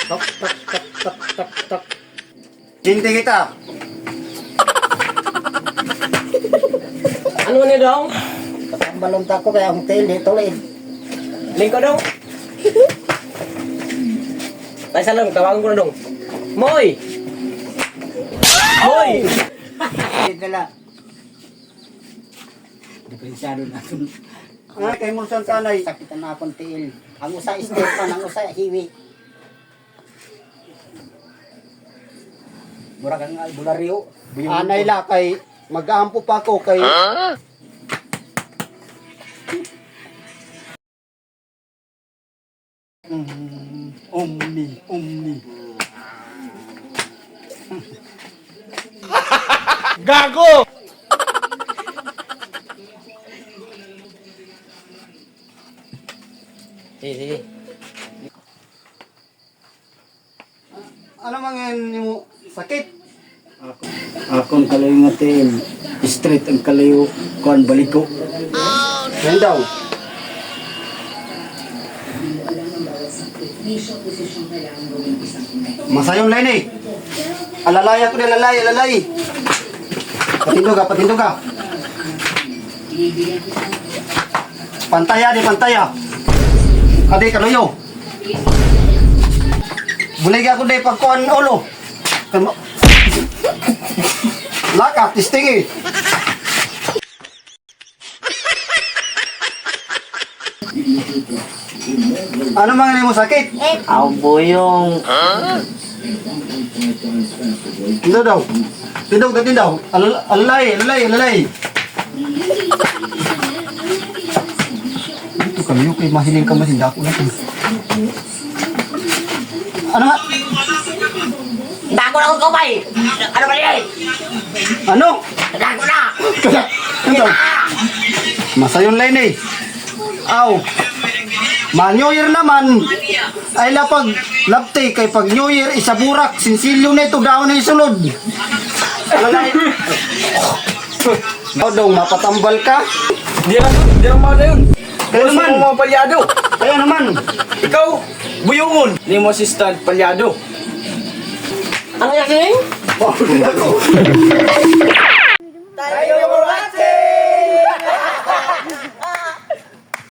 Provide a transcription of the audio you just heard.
Tok, tok, tok, tok, tok, tok. Hindi kita. Ano ni dong? Balon ta ko kaya hotel dito ulit. Lingko dong. Tay salong, tawagan ko na dong. Moy! Moy! Dala. Diferensyado na ito. Ay, kay mo saan sanay. Sakitan na akong tiil. Ang usa Stefan, ang usa Hiwi. Mura kang albularyo. Anay la kay mag-aampo pa ako kay... Omni. Gago! Sige. Ano mangyayari mo? Sakit? Akong kalayo nga tiil. Straight ang kalayo. Kuan baliko. Yan daw. Masayong line eh. Alalay ako na alalay. Patindo ka. Pantaya. Adi kalayo. Bulig ako na pagkuhan ulo. Laka, tisting eh. Ano mga mo sakit? Aw boyong. Tindaw daw. Tindaw. Alalay. Ito kami yung kay mahiling ka masinda ko na ito. Ano nga? Dago na ako bay. Ano ba yan? Ano? Dago na. Ito. Masayon line eh. Aw. New Year naman ay lapag lapte kay pag New Year isaburak sinsilyo na ito daw na isulod. Alalay. Daw mapatambal ka. Di lang mga yun. Kaya Boss naman. mo mga palyado. Kaya naman. Ikaw, buyungon. Ni mo assistant palyado. Ano yan? Wow, ako. Tayo